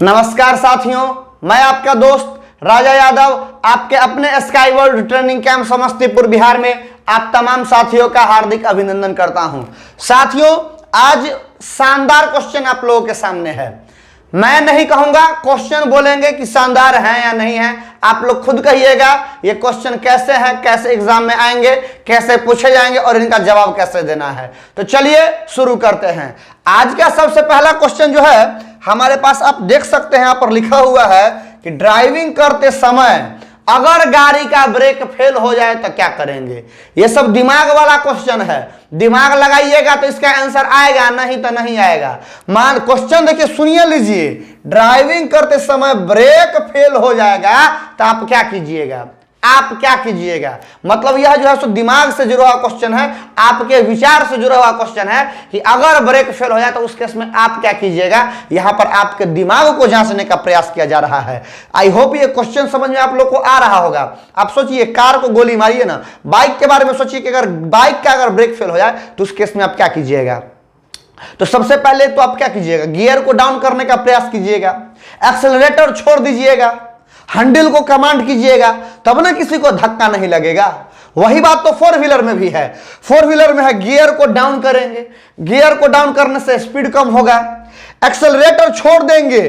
नमस्कार साथियों, मैं आपका दोस्त राजा यादव आपके अपने sky world training camp Samastipur Bihar में आप तमाम साथियों का हार्दिक अभिनंदन करता हूं। साथियों, आज शानदार क्वेश्चन आप लोगों के सामने है। मैं नहीं कहूंगा, क्वेश्चन बोलेंगे कि शानदार है या नहीं है। आप लोग खुद कहिएगा ये क्वेश्चन कैसे है, कैसे एग्जाम में आएंगे, कैसे पूछे जाएंगे और इनका जवाब कैसे देना है। तो चलिए शुरू करते हैं। आज का सबसे पहला क्वेश्चन जो है हमारे पास, आप देख सकते हैं यहाँ पर लिखा हुआ है कि ड्राइविंग करते समय अगर गाड़ी का ब्रेक फेल हो जाए तो क्या करेंगे। ये सब दिमाग वाला क्वेश्चन है, दिमाग लगाइएगा तो इसका आंसर आएगा, नहीं तो नहीं आएगा। मान क्वेश्चन देखिए, सुनिए लीजिए। ड्राइविंग करते समय ब्रेक फेल हो जाएगा तो आप क्या कीजिएगा, आप क्या कीजिएगा। मतलब यह जो है सो दिमाग से जुड़ा हुआ क्वेश्चन है, आपके विचार से जुड़ा हुआ क्वेश्चन है कि अगर ब्रेक फेल हो जाए तो उस केस में आप क्या कीजिएगा। यहां पर आपके दिमाग को जांचने का प्रयास किया जा रहा है। आई होप ये क्वेश्चन समझ में आप लोग को आ रहा होगा। आप सोचिए, कार को गोली मारिए ना, बाइक के बारे में सोचिए कि अगर बाइक का अगर ब्रेक फेल हो जाए तो उस केस में आप क्या कीजिएगा। तो सबसे पहले तो आप क्या कीजिएगा, गियर को डाउन करने का प्रयास कीजिएगा, एक्सेलरेटर छोड़ दीजिएगा, हैंडल को कमांड कीजिएगा, तब ना किसी को धक्का नहीं लगेगा। वही बात तो फोर व्हीलर में भी है। फोर व्हीलर में है गियर को डाउन करेंगे, गियर को डाउन करने से स्पीड कम होगा। एक्सेलरेटर छोड़ देंगे,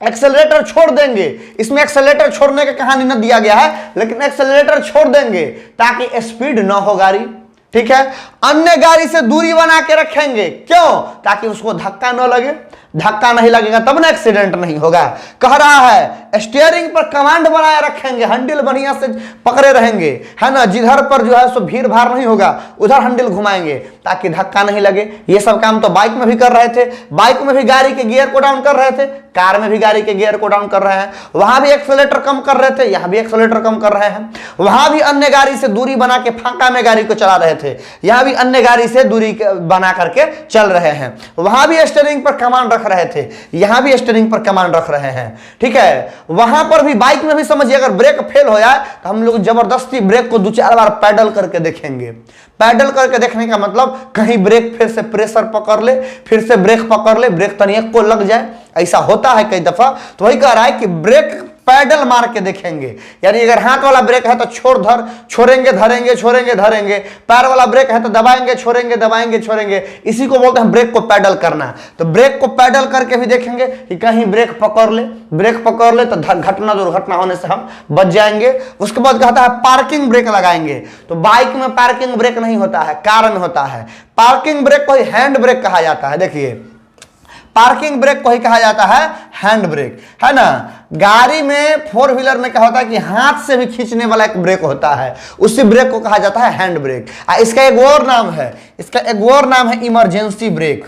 एक्सेलरेटर छोड़ देंगे। इसमें एक्सेलरेटर छोड़ने का कहानी न दिया गया है, लेकिन एक्सेलरेटर छोड़ देंगे ताकि स्पीड ना हो गाड़ी, ठीक है। अन्य गाड़ी से दूरी बना के रखेंगे, क्यों? ताकि उसको धक्का न लगे, धक्का नहीं लगेगा तब ना एक्सीडेंट नहीं होगा। कह रहा है स्टीयरिंग पर कमांड बनाए रखेंगे, हैंडल बढ़िया से पकड़े रहेंगे, है ना। जिधर पर जो है सो भीड़ भाड़ नहीं होगा उधर हैंडल घुमाएंगे ताकि धक्का नहीं लगे। ये सब काम तो बाइक में भी कर रहे थे, बाइक में भी गाड़ी के गियर को डाउन कर रहे थे, कार में भी गाड़ी के गियर को डाउन कर रहे हैं। वहां भी एक्सेलरेटर कम कर रहे थे, यहां भी एक्सेलरेटर कम कर रहे हैं। वहां भी अन्य गाड़ी से दूरी बना के फांका में गाड़ी को चला रहे थे, यहां भी अन्य गाड़ी से दूरी बना करके चल रहे हैं। वहां भी स्टीयरिंग पर कमांड रख रहे थे, यहां भी स्टीयरिंग पर कमांड रख रहे हैं, ठीक है। वहां पर भी बाइक में भी समझिए, अगर ब्रेक फेल हो जाए तो हम लोग जबरदस्ती ब्रेक को 2-4 बार पैडल करके देखेंगे। पैडल करके देखने का मतलब कहीं ब्रेक फिर से प्रेशर पकड़ ले, फिर से ब्रेक पकड़ ले, ब्रेक तनिक को लग जाए। ऐसा होता है कई दफा। तो वही कह रहा है कि ब्रेक पैडल मार के देखेंगे, यानी अगर हाथ वाला ब्रेक है तो छोड़ेंगे धरेंगे, छोड़ेंगे धरेंगे। पैर वाला ब्रेक है तो दबाएंगे छोड़ेंगे, दबाएंगे छोड़ेंगे। इसी को बोलते हैं ब्रेक को पैडल करना। तो ब्रेक को पैडल करके भी देखेंगे कि कहीं ब्रेक पकड़ ले, ब्रेक पकड़ ले तो घटना दुर्घटना होने से हम बच जाएंगे। उसके बाद कहता है पार्किंग ब्रेक लगाएंगे। तो बाइक में पार्किंग ब्रेक नहीं होता है, कार में होता है। पार्किंग ब्रेक को ही हैंड ब्रेक कहा जाता है। देखिए, पार्किंग ब्रेक को ही कहा जाता है हैंड ब्रेक, है ना। गाड़ी में फोर व्हीलर में क्या होता है कि हाथ से भी खींचने वाला एक ब्रेक होता है, उसी ब्रेक को कहा जाता है हैंड ब्रेक। इसका एक और नाम है, इसका एक और नाम है इमरजेंसी ब्रेक।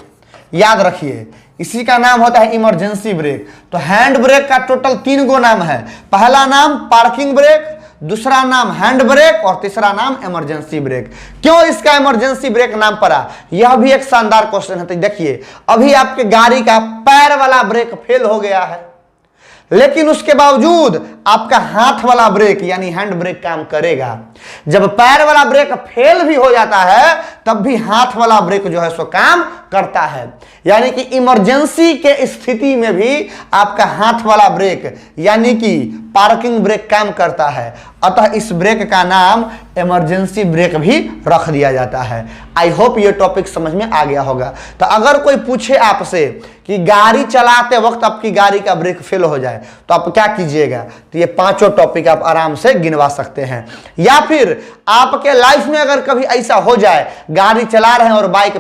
याद रखिए, इसी का नाम होता है इमरजेंसी ब्रेक। तो हैंड ब्रेक का टोटल 3 गो नाम है। पहला नाम पार्किंग ब्रेक, दूसरा नाम हैंड ब्रेक और तीसरा नाम इमरजेंसी ब्रेक। क्यों इसका इमरजेंसी ब्रेक नाम पड़ा, यह भी एक शानदार क्वेश्चन है। तो देखिए, अभी आपके गाड़ी का पैर वाला ब्रेक फेल हो गया है, लेकिन उसके बावजूद आपका हाथ वाला ब्रेक यानी हैंड ब्रेक काम करेगा। जब पैर वाला ब्रेक फेल भी हो जाता है तब भी हाथ वाला ब्रेक जो है सो काम करता है। यानी कि इमरजेंसी के स्थिति में भी आपका हाथ वाला ब्रेक यानी कि पार्किंग ब्रेक काम करता है। अतः इस ब्रेक का नाम इमरजेंसी ब्रेक भी रख दिया जाता है। आई होप ये टॉपिक समझ में आ गया होगा। तो अगर कोई पूछे आपसे कि गाड़ी चलाते वक्त आपकी गाड़ी का ब्रेक फेल हो जाए तो आप क्या कीजिएगा, तो ये 5 टॉपिक आप आराम से गिनवा सकते हैं। या फिर आपके लाइफ में अगर कभी ऐसा हो जाए, गाड़ी चला रहे हैं और बाइक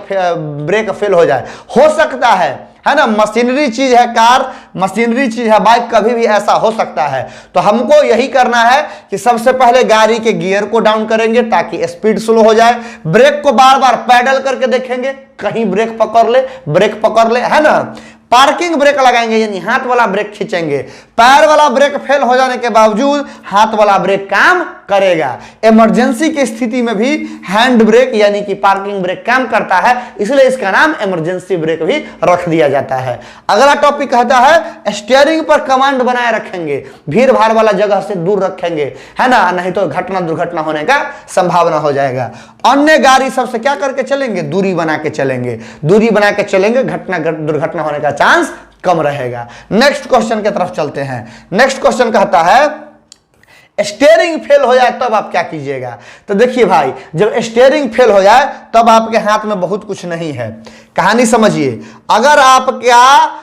ब्रेक फेल हो जाए, हो सकता है ना। मशीनरी चीज है कार, मशीनरी चीज है बाइक, कभी भी ऐसा हो सकता है। तो हमको यही करना है कि सबसे पहले गाड़ी के गियर को डाउन करेंगे ताकि स्पीड स्लो हो जाए। ब्रेक को बार बार पैडल करके देखेंगे, कहीं ब्रेक पकड़ ले, ब्रेक पकड़ ले, है ना। पार्किंग ब्रेक लगाएंगे यानी हाथ वाला ब्रेक खींचेंगे। पैर वाला ब्रेक फेल हो जाने के बावजूद हाथ वाला ब्रेक काम करेगा। इमरजेंसी की स्थिति में भी हैंड ब्रेक यानी कि पार्किंग ब्रेक काम करता है, इसलिए इसका नाम इमरजेंसी ब्रेक भी रख दिया जाता है। अगला टॉपिक कहता है स्टीयरिंग पर कमांड बनाए रखेंगे, भीड़ भाड़ वाला जगह से दूर रखेंगे, है ना, नहीं तो घटना दुर्घटना होने का संभावना हो जाएगा। अन्य गाड़ी सबसे क्या करके चलेंगे, दूरी बना के चलेंगे, दूरी बना के चलेंगे, घटना दुर्घटना होने का चांस कम रहेगा। नेक्स्ट क्वेश्चन की तरफ चलते हैं। नेक्स्ट क्वेश्चन कहता है स्टीयरिंग फेल हो जाए तब आप क्या कीजिएगा। तो देखिए भाई, जब स्टीयरिंग फेल हो जाए तब आपके हाथ में बहुत कुछ नहीं है। कहानी समझिए, अगर आपका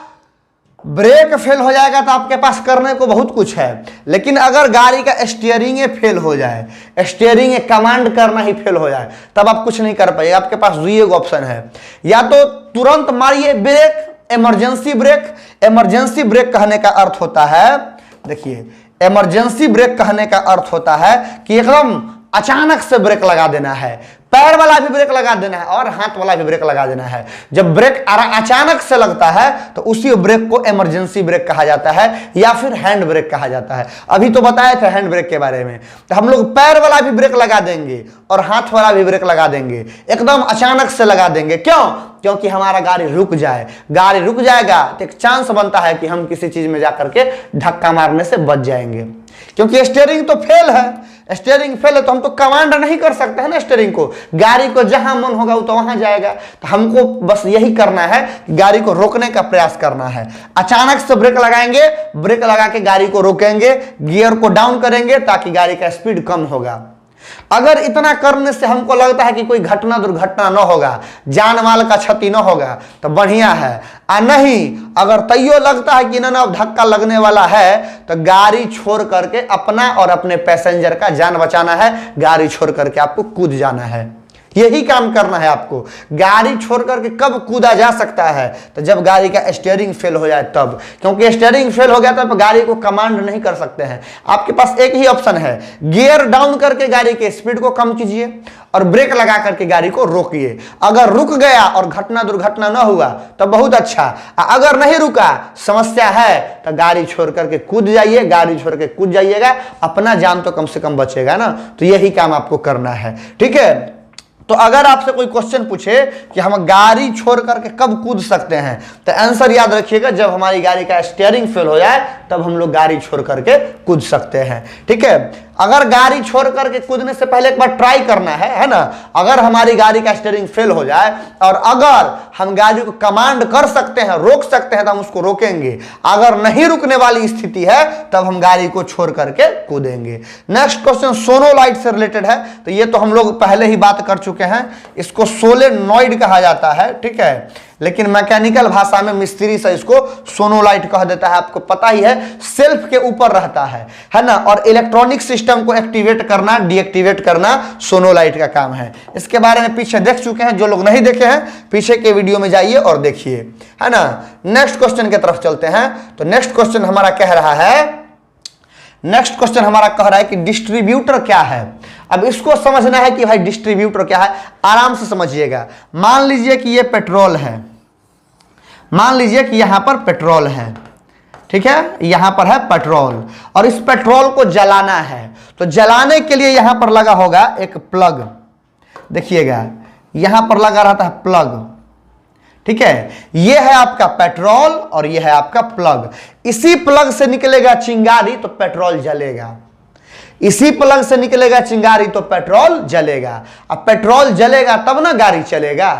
ब्रेक फेल हो जाएगा तो आपके पास करने को बहुत कुछ है, लेकिन अगर गाड़ी का स्टीयरिंग फेल हो जाए, स्टीयरिंग कमांड करना ही फेल हो जाए, तब आप कुछ नहीं कर पाइए। आपके पास दुई ऑप्शन है, या तो तुरंत मारिए brake, emergency brake. Emergency brake कहने का अर्थ होता है, देखिए इमरजेंसी ब्रेक कहने का अर्थ होता है कि एकदम अचानक से ब्रेक लगा देना है, पैर वाला भी ब्रेक लगा देना है और हाथ वाला भी ब्रेक लगा देना है। जब ब्रेक अचानक से लगता है तो उसी ब्रेक को इमरजेंसी ब्रेक कहा जाता है या फिर हैंड ब्रेक कहा जाता है। अभी तो बताए थे हैंड ब्रेक के बारे में। तो हम लोग पैर वाला भी ब्रेक लगा देंगे और हाथ वाला भी ब्रेक लगा देंगे, एकदम अचानक से लगा देंगे। क्यों? क्योंकि हमारा गाड़ी रुक जाए। गाड़ी रुक जाएगा तो एक चांस बनता है कि हम किसी चीज में जाकर के धक्का मारने से बच जाएंगे, क्योंकि स्टीयरिंग तो फेल है। स्टीयरिंग फेल है तो हम तो कमांड नहीं कर सकते हैं ना स्टीयरिंग को। गाड़ी को जहां मन होगा वो तो वहां जाएगा। तो हमको बस यही करना है, गाड़ी को रोकने का प्रयास करना है। अचानक से ब्रेक लगाएंगे, ब्रेक लगा के गाड़ी को रोकेंगे, गियर को डाउन करेंगे ताकि गाड़ी का स्पीड कम होगा। अगर इतना करने से हमको लगता है कि कोई घटना दुर्घटना न होगा, जान माल का क्षति न होगा, तो बढ़िया है। नहीं, अगर तैयो लगता है कि ना धक्का लगने वाला है, तो गाड़ी छोड़ करके अपना और अपने पैसेंजर का जान बचाना है। गाड़ी छोड़ करके आपको कूद जाना है, यही काम करना है आपको। गाड़ी छोड़ करके कब कूदा जा सकता है? तो जब गाड़ी का स्टीयरिंग फेल हो जाए तब, क्योंकि स्टीयरिंग फेल हो गया तब गाड़ी को कमांड नहीं कर सकते हैं। आपके पास एक ही ऑप्शन है, गियर डाउन करके गाड़ी के स्पीड को कम कीजिए और ब्रेक लगा करके गाड़ी को रोकिए। अगर रुक गया और घटना दुर्घटना न हुआ तो बहुत अच्छा, अगर नहीं रुका, समस्या है, तो गाड़ी छोड़ करके कूद जाइए। गाड़ी छोड़ के कूद जाइएगा, अपना जान तो कम से कम बचेगा ना। तो यही काम आपको करना है, ठीक है। तो अगर आपसे कोई क्वेश्चन पूछे कि हम गाड़ी छोड़ करके कब कूद सकते हैं, तो आंसर याद रखिएगा, जब हमारी गाड़ी का स्टीयरिंग फेल हो जाए तब हम लोग गाड़ी छोड़ करके कूद सकते हैं, ठीक है। अगर गाड़ी छोड़ करके कूदने से पहले एक बार ट्राई करना है ना। अगर हमारी गाड़ी का स्टीयरिंग फेल हो जाए और अगर हम गाड़ी को कमांड कर सकते हैं, रोक सकते हैं, तो हम उसको रोकेंगे। अगर नहीं रुकने वाली स्थिति है तब हम गाड़ी को छोड़ करके कूदेंगे। नेक्स्ट क्वेश्चन सोनोलाइट से रिलेटेड है। तो ये तो हम लोग पहले ही बात कर चुके हैं, इसको सोलेनॉइड कहा जाता है, ठीक है, लेकिन मैकेनिकल भाषा में मिस्त्री से इसको सोनोलाइट कह देता है। आपको पता ही है, सेल्फ के ऊपर रहता है ना, और इलेक्ट्रॉनिक सिस्टम को एक्टिवेट करना, डीएक्टिवेट करना सोनोलाइट का काम है। इसके बारे में पीछे देख चुके हैं, जो लोग नहीं देखे हैं पीछे के वीडियो में जाइए और देखिए, है ना। नेक्स्ट क्वेश्चन की तरफ चलते हैं। तो नेक्स्ट क्वेश्चन हमारा कह रहा है, नेक्स्ट क्वेश्चन हमारा कह रहा है कि डिस्ट्रीब्यूटर क्या है। अब इसको समझना है कि भाई डिस्ट्रीब्यूटर क्या है, आराम से समझिएगा। मान लीजिए कि ये पेट्रोल है, मान लीजिए कि यहां पर पेट्रोल है, ठीक है, यहां पर है पेट्रोल, और इस पेट्रोल को जलाना है। तो जलाने के लिए यहां पर लगा होगा एक प्लग, देखिएगा यहां पर लगा रहता है प्लग, ठीक है। यह है आपका पेट्रोल और यह है आपका प्लग। इसी प्लग से निकलेगा चिंगारी तो पेट्रोल जलेगा, इसी प्लग से निकलेगा चिंगारी तो पेट्रोल जलेगा। अब पेट्रोल जलेगा तब ना गाड़ी चलेगा।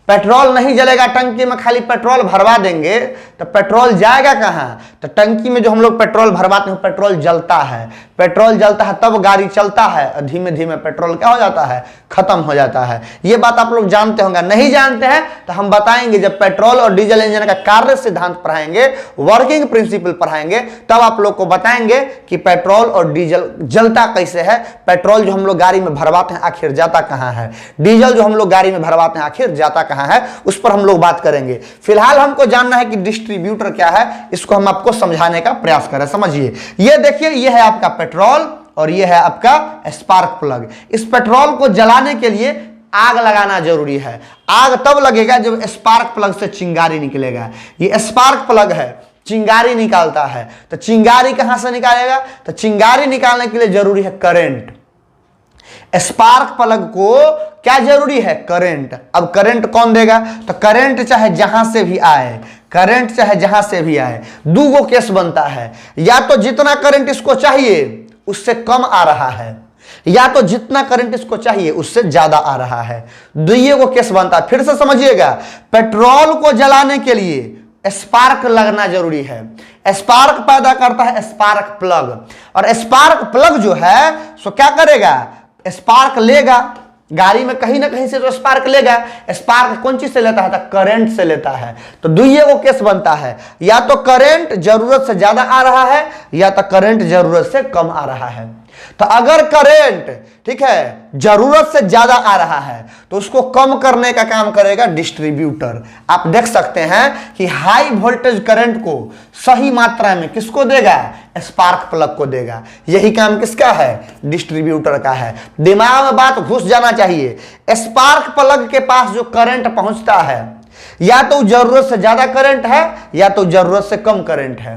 पेट्रोल नहीं जलेगा, टंकी में खाली पेट्रोल भरवा देंगे तो पेट्रोल जाएगा कहां? तो टंकी में जो हम लोग पेट्रोल भरवाते हैं पेट्रोल जलता है, पेट्रोल जलता है तब गाड़ी चलता है। धीमे धीमे पेट्रोल क्या हो जाता है? खत्म हो जाता है। ये बात आप लोग जानते होंगे, नहीं जानते हैं तो हम बताएंगे। जब पेट्रोल और डीजल इंजन का कार्य सिद्धांत पढ़ाएंगे, वर्किंग प्रिंसिपल पढ़ाएंगे, तब आप लोग को बताएंगे कि पेट्रोल और डीजल जलता कैसे है। पेट्रोल जो हम लोग गाड़ी में भरवाते हैं आखिर जाता कहां है, डीजल जो हम लोग गाड़ी में भरवाते हैं आखिर जाता कहां है, उस पर हम लोग बात करेंगे। फिलहाल हमको जानना है कि डिस्ट्रीब्यूटर क्या है, इसको हम आपको समझाने का प्रयास करें। समझिए, ये देखिए, ये है आपका पेट्रोल और ये है आपका स्पार्क प्लग। इस पेट्रोल को जलाने के लिए आग लगाना जरूरी है। आग तब लगेगा जब स्पार्क प्लग से चिंगारी निकलेगा। ये स्पार्क प्लग है, चिंगारी निकालता है। तो चिंगारी कहां से निकालेगा? तो चिंगारी निकालने के लिए जरूरी है करंट। स्पार्क प्लग को क्या जरूरी है? करंट। अब करंट कौन देगा? तो करंट चाहे जहां से भी आए, करंट चाहे जहां से भी आए, दो गो केस बनता है। या तो जितना करंट इसको चाहिए उससे कम आ रहा है, या तो जितना करंट इसको चाहिए उससे ज्यादा आ रहा है। दुइये को केस बनता है। फिर से समझिएगा, पेट्रोल को जलाने के लिए स्पार्क लगना जरूरी है। स्पार्क पैदा करता है स्पार्क प्लग, और स्पार्क प्लग जो है सो क्या करेगा, स्पार्क लेगा गाड़ी में कहीं ना कहीं से, तो स्पार्क लेगा। स्पार्क कौन चीज से लेता है, तो करंट से लेता है। तो दुइये को केस बनता है, या तो करंट जरूरत से ज्यादा आ रहा है या तो करंट जरूरत से कम आ रहा है। तो अगर करंट ठीक है जरूरत से ज्यादा आ रहा है तो उसको कम करने का काम करेगा डिस्ट्रीब्यूटर। आप देख सकते हैं कि हाई वोल्टेज करंट को सही मात्रा में किसको देगा, स्पार्क प्लग को देगा। यही काम किसका है, डिस्ट्रीब्यूटर का है। दिमाग में बात घुस जाना चाहिए। स्पार्क प्लग के पास जो करंट पहुंचता है या तो जरूरत से ज्यादा करंट है या तो जरूरत से कम करंट है।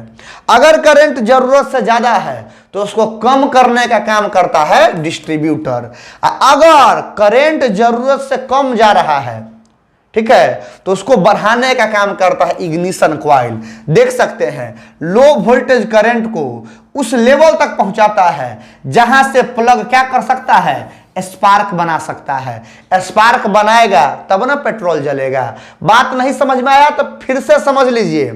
अगर करंट जरूरत से ज्यादा है तो उसको कम करने का काम करता है डिस्ट्रीब्यूटर। अगर करंट जरूरत से कम जा रहा है ठीक है तो उसको बढ़ाने का काम करता है इग्निशन कॉइल। देख सकते हैं लो वोल्टेज करंट को उस लेवल तक पहुंचाता है जहां से प्लग क्या कर सकता है, स्पार्क बना सकता है। स्पार्क बनाएगा तब ना पेट्रोल जलेगा। बात नहीं समझ में आया तो फिर से समझ लीजिए।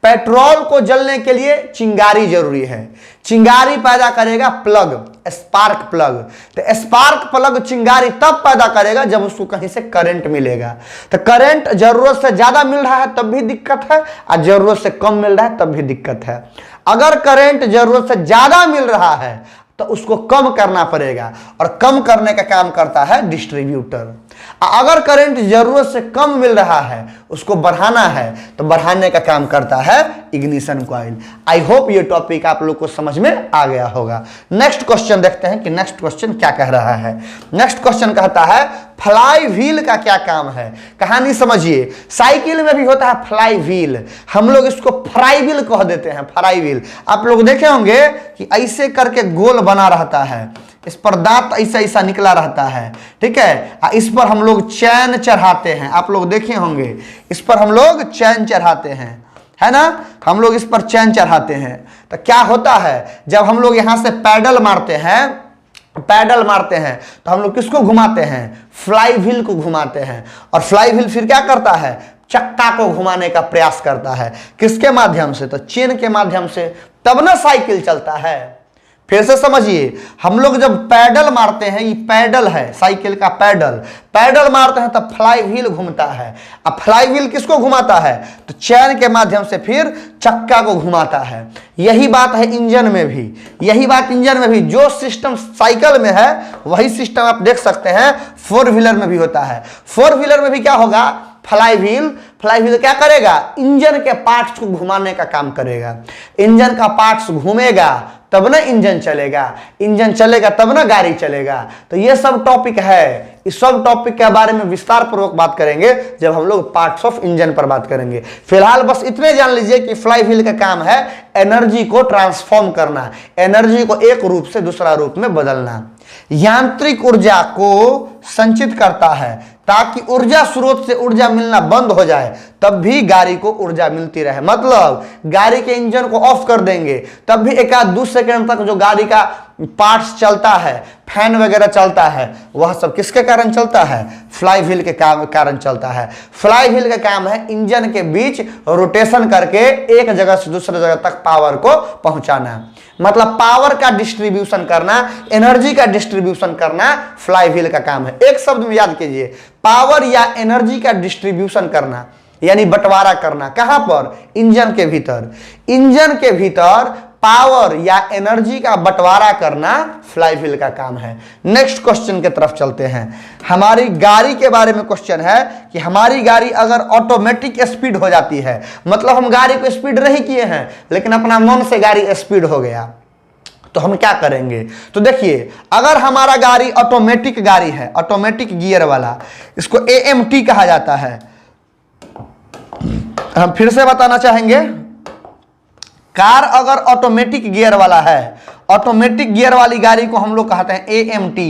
पेट्रोल को जलने के लिए चिंगारी जरूरी है। चिंगारी पैदा करेगा प्लग, स्पार्क प्लग। तो स्पार्क प्लग चिंगारी तब पैदा करेगा जब उसको कहीं से करंट मिलेगा। तो करंट जरूरत से ज्यादा मिल रहा है तब भी दिक्कत है, और जरूरत से कम मिल रहा है तब भी दिक्कत है। अगर करंट जरूरत से ज्यादा मिल रहा है तो उसको कम करना पड़ेगा, और कम करने का काम करता है डिस्ट्रीब्यूटर। अगर करंट जरूरत से कम मिल रहा है उसको बढ़ाना है तो बढ़ाने का काम करता है इग्निशन कॉइल। आई होप ये टॉपिक आप लोग को समझ में आ गया होगा। नेक्स्ट क्वेश्चन देखते हैं कि नेक्स्ट क्वेश्चन क्या कह रहा है। नेक्स्ट क्वेश्चन कहता है फ्लाई व्हील का क्या काम है। कहानी समझिए, साइकिल में भी होता है फ्लाई व्हील, हम लोग इसको फ्राई व्हील कह देते हैं। फ्राई व्हील आप लोग देखे होंगे कि ऐसे करके गोल बना रहता है, इस पर दांत ऐसा ऐसा निकला रहता है ठीक है। इस पर हम लोग चैन चढ़ाते हैं, आप लोग देखे होंगे इस पर हम लोग चैन चढ़ाते हैं, है ना, हम लोग इस पर चैन चढ़ाते हैं। तो क्या होता है जब हम लोग यहां से पैडल मारते हैं तो हम लोग किसको घुमाते हैं, फ्लाई व्हील को घुमाते हैं। और फ्लाई व्हील फिर क्या करता है, चक्का को घुमाने का प्रयास करता है। किसके माध्यम से, तो चेन के माध्यम से, तब ना साइकिल चलता है। फिर से समझिए, हम लोग जब पैडल मारते हैं, ये पैडल है साइकिल का पैडल मारते हैं तब फ्लाई व्हील घूमता है। अब फ्लाई व्हील किसको घुमाता है, तो चैन के माध्यम से फिर चक्का को घुमाता है। यही बात है इंजन में भी, जो सिस्टम साइकिल में है वही सिस्टम आप देख सकते हैं फोर व्हीलर में भी होता है। फोर व्हीलर में भी क्या होगा, फ्लाई व्हील क्या करेगा, इंजन के पार्ट्स को घुमाने का काम करेगा। इंजन का पार्ट्स घूमेगा तब ना इंजन चलेगा तब ना गाड़ी चलेगा। तो ये सब टॉपिक है, इस सब टॉपिक के बारे में विस्तार पूर्वक बात करेंगे जब हम लोग पार्ट्स ऑफ इंजन पर बात करेंगे। फिलहाल बस इतने जान लीजिए कि फ्लाई व्हील का काम है एनर्जी को ट्रांसफॉर्म करना, एनर्जी को एक रूप से दूसरा रूप में बदलना। यांत्रिक ऊर्जा को संचित करता है ताकि ऊर्जा स्रोत से ऊर्जा मिलना बंद हो जाए तब भी गाड़ी को ऊर्जा मिलती रहे। मतलब गाड़ी के इंजन को ऑफ कर देंगे तब भी एक आध 2 सेकंड तक जो गाड़ी का पार्ट्स चलता है, फैन वगैरह चलता है, वह सब किसके कारण चलता है, फ्लाई व्हील के कारण चलता है। फ्लाई व्हील का काम है इंजन के बीच रोटेशन करके एक जगह से दूसरे जगह तक पावर को पहुंचाना। मतलब पावर का डिस्ट्रीब्यूशन करना, एनर्जी का डिस्ट्रीब्यूशन करना फ्लाई व्हील का काम है। एक शब्द में याद कीजिए, पावर या एनर्जी का डिस्ट्रीब्यूशन करना यानी बंटवारा करना। कहां पर, इंजन के भीतर पावर या एनर्जी का बंटवारा करना फ्लाई व्हील का काम है। नेक्स्ट क्वेश्चन की तरफ चलते हैं। हमारी गाड़ी के बारे में क्वेश्चन है कि हमारी गाड़ी अगर ऑटोमेटिक स्पीड हो जाती है, मतलब हम गाड़ी को स्पीड नहीं किए हैं लेकिन अपना मन से गाड़ी स्पीड हो गया, तो हम क्या करेंगे। तो देखिए, अगर हमारा गाड़ी ऑटोमेटिक गाड़ी है, ऑटोमेटिक गियर वाला, इसको AMT कहा जाता है। हम फिर से बताना चाहेंगे, कार अगर ऑटोमेटिक गियर वाला है, ऑटोमेटिक गियर वाली गाड़ी को हम लोग कहते हैं AMT।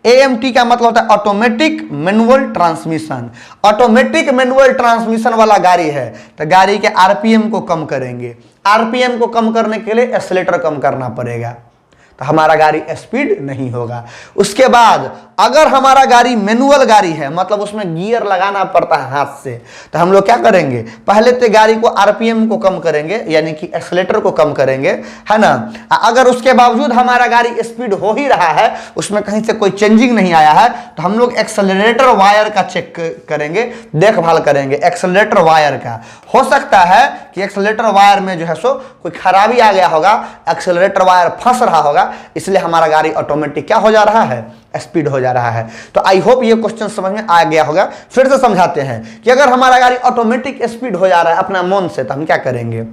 AMT का मतलब होता है automatic manual transmission. Automatic manual transmission वाला गाड़ी है तो गाड़ी के RPM को कम करेंगे। RPM को कम करने के लिए एक्सीलरेटर कम करना पड़ेगा, तो हमारा गाड़ी स्पीड नहीं होगा। उसके बाद अगर हमारा गाड़ी मैनुअल गाड़ी है, मतलब उसमें गियर लगाना पड़ता है हाथ से, तो हम लोग क्या करेंगे, पहले तो गाड़ी को आरपीएम को कम करेंगे, यानी कि एक्सीलरेटर को कम करेंगे, है ना। अगर उसके बावजूद हमारा गाड़ी स्पीड हो ही रहा है, उसमें कहीं से कोई चेंजिंग नहीं आया है, तो हम लोग एक्सीलरेटर वायर का चेक करेंगे, देखभाल करेंगे एक्सीलरेटर वायर का। हो सकता है कि एक्सीलरेटर वायर में जो है सो कोई खराबी आ गया होगा, एक्सीलरेटर वायर फंस रहा होगा, इसलिए हमारा गाड़ी ऑटोमेटिक क्या हो जा रहा है, स्पीड हो जा रहा है। तो आई होप ये क्वेश्चन समझ में आ गया होगा। फिर से समझाते हैं कि अगर हमारा गाड़ी ऑटोमेटिक स्पीड हो जा रहा है अपना मन से, तो हम क्या करेंगे।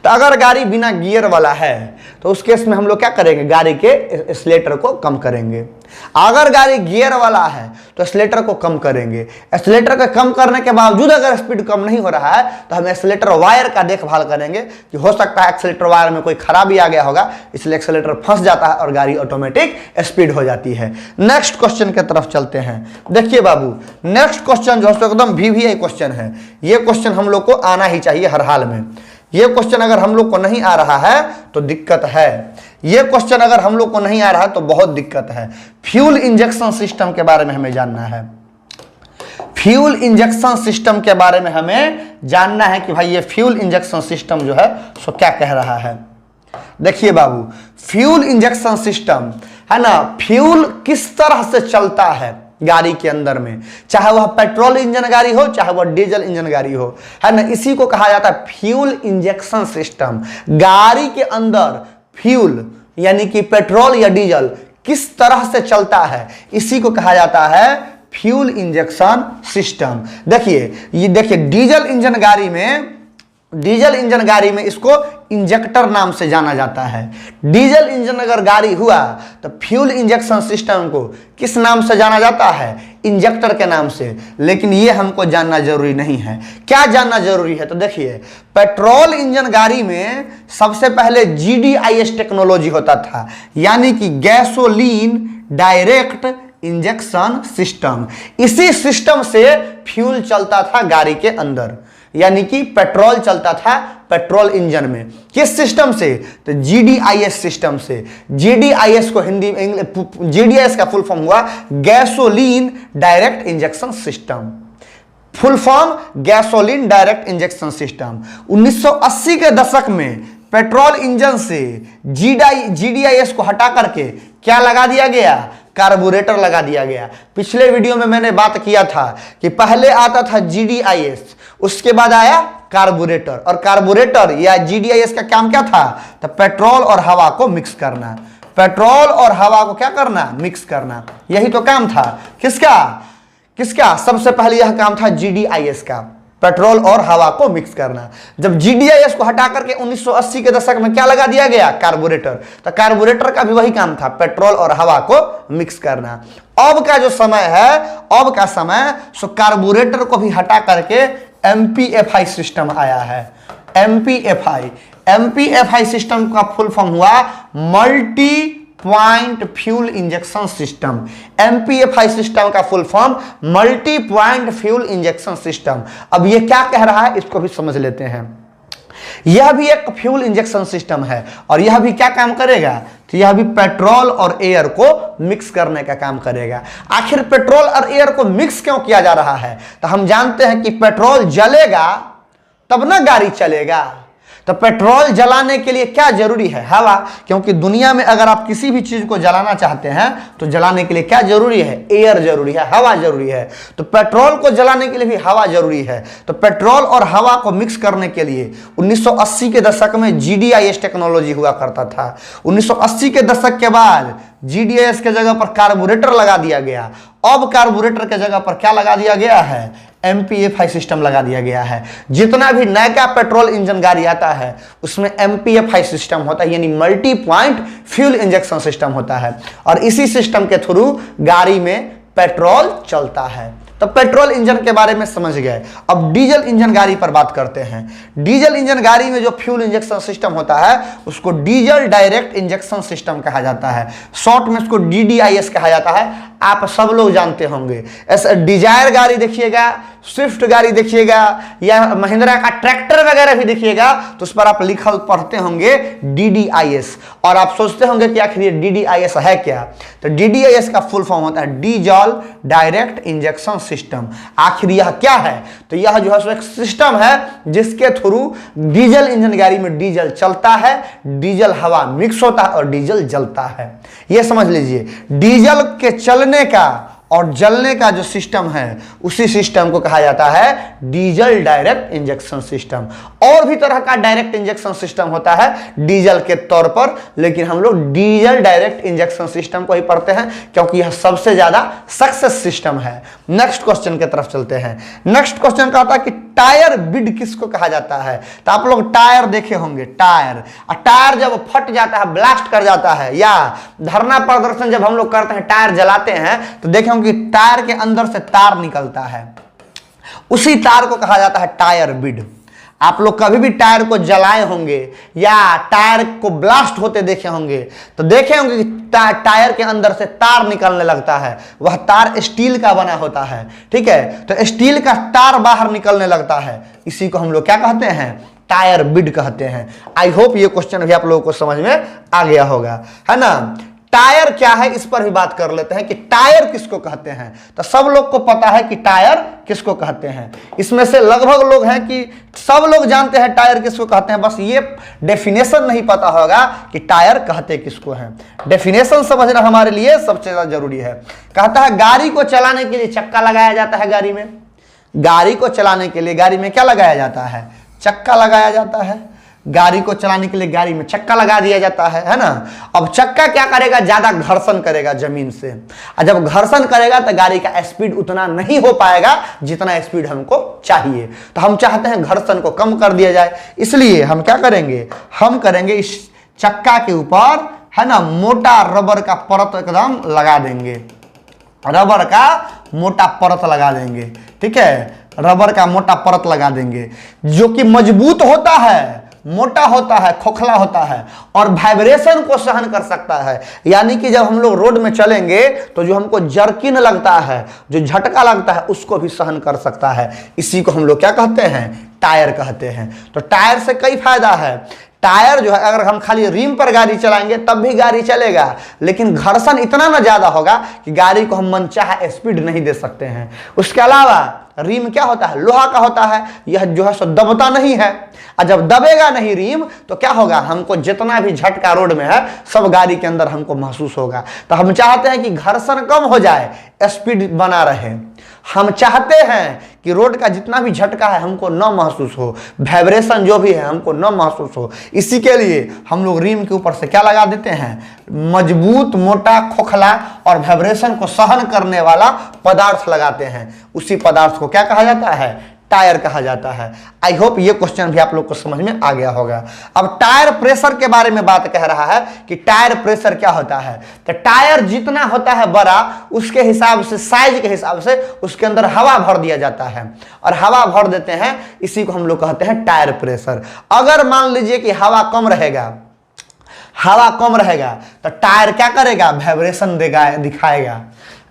तो अगर गाड़ी बिना गियर वाला है तो उस केस में हम लोग क्या करेंगे, गाड़ी के एक्सीलरेटर को कम करेंगे। अगर गाड़ी गियर वाला है तो एक्सीलरेटर को कम करेंगे। एक्सीलरेटर को कम करने के बावजूद अगर स्पीड कम नहीं हो रहा है तो हम एक्सीलरेटर वायर का देखभाल करेंगे कि हो सकता है एक्सीलरेटर वायर में कोई खराबी आ गया होगा, इसलिए एक्सीलरेटर फंस जाता है और गाड़ी ऑटोमेटिक स्पीड हो जाती है। नेक्स्ट क्वेश्चन की तरफ चलते हैं। देखिए बाबू, नेक्स्ट क्वेश्चन जो है एकदम VVI क्वेश्चन है। ये क्वेश्चन हम लोग को आना ही चाहिए हर हाल में। ये क्वेश्चन अगर हम लोग को नहीं आ रहा है तो दिक्कत है। ये क्वेश्चन अगर हम लोग को नहीं आ रहा है तो बहुत दिक्कत है। फ्यूल इंजेक्शन सिस्टम के बारे में हमें जानना है। फ्यूल इंजेक्शन सिस्टम के बारे में हमें जानना है कि भाई ये फ्यूल इंजेक्शन सिस्टम जो है सो क्या कह रहा है। देखिए बाबू, फ्यूल इंजेक्शन सिस्टम है ना, फ्यूल किस तरह से चलता है गाड़ी के अंदर में, चाहे वह पेट्रोल इंजन गाड़ी हो चाहे वह डीजल इंजन गाड़ी हो, है ना, इसी को कहा जाता है फ्यूल इंजेक्शन सिस्टम। गाड़ी के अंदर फ्यूल यानी कि पेट्रोल या डीजल किस तरह से चलता है, इसी को कहा जाता है फ्यूल इंजेक्शन सिस्टम। देखिए ये देखिए, डीजल इंजन गाड़ी में इसको इंजेक्टर नाम से जाना जाता है। डीजल इंजन अगर गाड़ी हुआ तो फ्यूल इंजेक्शन सिस्टम को किस नाम से जाना जाता है, इंजेक्टर के नाम से। लेकिन ये हमको जानना जरूरी नहीं है। क्या जानना जरूरी है, तो देखिए पेट्रोल इंजन गाड़ी में सबसे पहले GDIS टेक्नोलॉजी होता था, यानी कि गैसोलीन डायरेक्ट इंजेक्शन सिस्टम। इसी सिस्टम से फ्यूल चलता था गाड़ी के अंदर, यानी कि पेट्रोल चलता था पेट्रोल इंजन में। किस सिस्टम से, तो GDIS सिस्टम से। GDIS को हिंदी में GDIS का फुल फॉर्म हुआ gasoline direct injection system. Full form gasoline direct injection system. 1980 के दशक में पेट्रोल इंजन से GDIS को हटा करके क्या लगा दिया गया, कार्बोरेटर लगा दिया गया। पिछले वीडियो में मैंने बात किया था कि पहले आता था GDIS, उसके बाद आया कार्बोरेटर, और कार्बोरेटर या GDIS का काम क्या था, तो पेट्रोल और हवा को मिक्स करना। पेट्रोल और हवा को क्या करना, मिक्स करना, यही तो काम था। किसका सबसे पहले यह काम था GDIS का, पेट्रोल और हवा को मिक्स करना। जब GDIS को हटा करके 1980 के दशक में क्या लगा दिया गया, कार्बोरेटर, तो कार्बोरेटर का भी वही काम था, पेट्रोल और हवा को मिक्स करना। अब का जो समय है, अब का समय सो कार्बोरेटर को भी हटा करके MPFI सिस्टम आया है। MPFI सिस्टम का फुल फॉर्म हुआ multi point fuel injection system. MPFI system का full form multi point fuel injection system. अब ये क्या कह रहा है, इसको भी समझ लेते हैं। यह भी एक फ्यूल इंजेक्शन सिस्टम है, और यह भी क्या काम करेगा, तो यह भी पेट्रोल और एयर को मिक्स करने का काम करेगा। आखिर पेट्रोल और एयर को मिक्स क्यों किया जा रहा है, तो हम जानते हैं कि पेट्रोल जलेगा तब ना गाड़ी चलेगा। तो पेट्रोल जलाने के लिए क्या जरूरी है, हवा। क्योंकि दुनिया में अगर आप किसी भी चीज को जलाना चाहते हैं तो जलाने के लिए क्या जरूरी है, एयर जरूरी है, हवा जरूरी है। तो पेट्रोल को जलाने के लिए भी हवा जरूरी है। तो पेट्रोल और हवा को मिक्स करने के लिए 1980 के दशक में GDIS टेक्नोलॉजी हुआ करता था। 1980 के दशक के बाद GDIS के जगह पर कार्बोरेटर लगा दिया गया। अब कार्बोरेटर के जगह पर क्या लगा दिया गया है, MPFI सिस्टम लगा दिया गया है। जितना भी नया पेट्रोल इंजन गाड़ी आता है उसमें MPFI सिस्टम होता है, यानी multi point fuel injection system होता है, और इसी सिस्टम के थ्रू गाड़ी में पेट्रोल चलता है। तो पेट्रोल इंजन के बारे में समझ गए। अब डीजल इंजन गाड़ी पर बात करते हैं। डीजल इंजन गाड़ी में जो फ्यूल इंजेक्शन सिस्टम होता है उसको डीजल डायरेक्ट इंजेक्शन सिस्टम कहा जाता है। शॉर्ट में इसको DDIS कहा जाता है। आप सब लोग जानते होंगे। ऐसा डिजायर गाड़ी देखिएगा, स्विफ्ट गाड़ी देखिएगा, या महिंद्रा का ट्रैक्टर वगैरह भी देखिएगा, तो उस पर आप लिखल पढ़ते होंगे DDIS। और आप सोचते होंगे कि आखिर ये DDIS है क्या। तो DDIS का फुल फॉर्म होता है डीजल डायरेक्ट इंजेक्शन सिस्टम। आखिर यह क्या है, तो यह जो है एक सिस्टम है जिसके थ्रू डीजल इंजन गाड़ी में डीजल चलता है, डीजल हवा मिक्स होता है और डीजल जलता है। यह समझ लीजिए, डीजल के चलने का और जलने का जो सिस्टम है उसी सिस्टम को कहा जाता है डीजल डायरेक्ट इंजेक्शन सिस्टम। और भी तरह का डायरेक्ट इंजेक्शन सिस्टम होता है डीजल के तौर पर, लेकिन हम लोग डीजल डायरेक्ट इंजेक्शन सिस्टम को ही पढ़ते हैं क्योंकि यह सबसे ज्यादा सक्सेस सिस्टम है। नेक्स्ट क्वेश्चन की तरफ चलते हैं। नेक्स्ट क्वेश्चन कहता है कि टायर बिड किसको कहा जाता है। तो आप लोग टायर देखे होंगे, टायर, और टायर जब फट जाता है, ब्लास्ट कर जाता है, या धरना प्रदर्शन जब हम लोग करते हैं, टायर जलाते हैं, तो देखे कि टायर के अंदर से तार निकलता है, उसी तार को कहा जाता है टायर बिड। आप लोग कभी भी टायर को जलाए होंगे या टायर को ब्लास्ट होते देखे होंगे, तो देखे होंगे कि टायर के अंदर से तार निकलने लगता है। वह तार स्टील का बना होता है, ठीक है। तो स्टील का तार बाहर निकलने लगता है, इसी को हम लोग क्या कहते हैं, टायर बिड कहते हैं। आई होप ये क्वेश्चन भी आप लोगों को समझ में आ गया होगा, है ना। टायर क्या है इस पर भी बात कर लेते हैं कि टायर किसको कहते हैं। तो सब लोग को पता है कि टायर किसको कहते हैं। इसमें से लगभग लोग हैं कि सब लोग जानते हैं टायर किसको कहते हैं, बस ये डेफिनेशन नहीं पता होगा कि टायर कहते किसको हैं। डेफिनेशन समझना हमारे लिए सबसे ज्यादा जरूरी है। कहता है गाड़ी को चलाने के लिए चक्का लगाया जाता है। गाड़ी में, गाड़ी को चलाने के लिए गाड़ी में क्या लगाया जाता है, चक्का लगाया जाता है। गाड़ी को चलाने के लिए गाड़ी में चक्का लगा दिया जाता है ना। अब चक्का क्या करेगा, ज्यादा घर्षण करेगा जमीन से, और जब घर्षण करेगा तो गाड़ी का स्पीड उतना नहीं हो पाएगा जितना स्पीड हमको चाहिए। तो हम चाहते हैं घर्षण को कम कर दिया जाए, इसलिए हम क्या करेंगे, हम करेंगे इस चक्का के ऊपर, है ना, मोटा रबर का परत एकदम लगा देंगे। रबर का मोटा परत लगा देंगे, ठीक है, रबर का मोटा परत लगा देंगे जो कि मजबूत होता है, मोटा होता है, खोखला होता है और वाइब्रेशन को सहन कर सकता है। यानी कि जब हम लोग रोड में चलेंगे तो जो हमको जर्किन लगता है, जो झटका लगता है, उसको भी सहन कर सकता है। इसी को हम लोग क्या कहते हैं, टायर कहते हैं। तो टायर से कई फायदा है। टायर जो है, अगर हम खाली रिम पर गाड़ी चलाएंगे तब भी गाड़ी चलेगा, लेकिन घर्षण इतना ना ज्यादा होगा कि गाड़ी को हम मनचाहा स्पीड नहीं दे सकते हैं। उसके अलावा रिम क्या होता है, लोहा का होता है, यह जो है सो दबता नहीं है। और जब दबेगा नहीं रिम तो क्या होगा, हमको जितना भी झटका रोड में है सब गाड़ी के अंदर हमको महसूस होगा। तो हम चाहते हैं कि घर्षण कम हो जाए, स्पीड बना रहे। हम चाहते हैं कि रोड का जितना भी झटका है हमको न महसूस हो, वाइब्रेशन जो भी है हमको न महसूस हो। इसी के लिए हम लोग रिम के ऊपर से क्या लगा देते हैं, मजबूत, मोटा, खोखला और वाइब्रेशन को सहन करने वाला पदार्थ लगाते हैं। उसी पदार्थ को क्या कहा जाता है, टायर कहा जाता है। आई होप ये क्वेश्चन भी आप लोग को समझ में आ गया होगा। अब टायर प्रेशर के बारे में बात कह रहा है कि टायर प्रेशर क्या होता है। तो टायर जितना होता है बड़ा, उसके हिसाब से, साइज के हिसाब से उसके अंदर हवा भर दिया जाता है, और हवा भर देते हैं, इसी को हम लोग कहते हैं टायर प्रेशर। अगर मान लीजिए कि हवा कम रहेगा, हवा कम रहेगा तो टायर क्या करेगा, वाइब्रेशन देगा, दिखाएगा।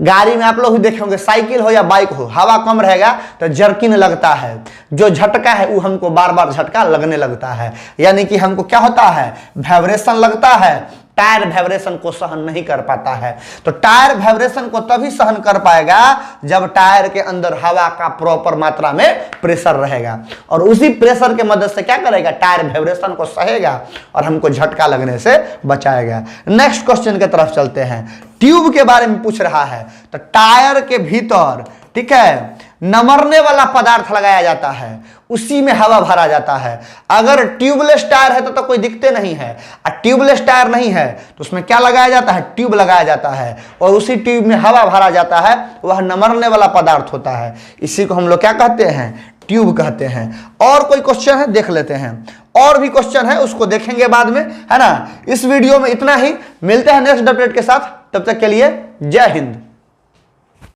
गाड़ी में आप लोग भी देखे होंगे, साइकिल हो या बाइक हो, हवा कम रहेगा तो जर्किन लगता है, जो झटका है वो हमको बार बार झटका लगने लगता है। यानी कि हमको क्या होता है, वाइब्रेशन लगता है। टायर वाइब्रेशन को सहन नहीं कर पाता है। तो टायर वाइब्रेशन को तभी सहन कर पाएगा जब टायर के अंदर हवा का प्रॉपर मात्रा में प्रेशर रहेगा, और उसी प्रेशर के मदद से क्या करेगा, टायर वाइब्रेशन को सहेगा और हमको झटका लगने से बचाएगा। नेक्स्ट क्वेश्चन की तरफ चलते हैं। ट्यूब के बारे में पूछ रहा है। तो टायर के भीतर, ठीक है, नमरने वाला पदार्थ लगाया जाता है, उसी में हवा भरा जाता है। अगर ट्यूबलेस टायर है तो कोई दिखते नहीं है, और ट्यूबलेस टायर नहीं है तो उसमें क्या लगाया जाता है, ट्यूब लगाया जाता है, और उसी ट्यूब में हवा भरा जाता है। वह नमरने वाला पदार्थ होता है, इसी को हम लोग क्या कहते हैं, ट्यूब कहते हैं। और कोई क्वेश्चन है, देख लेते हैं। और भी क्वेश्चन है, उसको देखेंगे बाद में, है ना। इस वीडियो में इतना ही, मिलते हैं नेक्स्ट अपडेट के साथ, तब तक के लिए जय हिंद।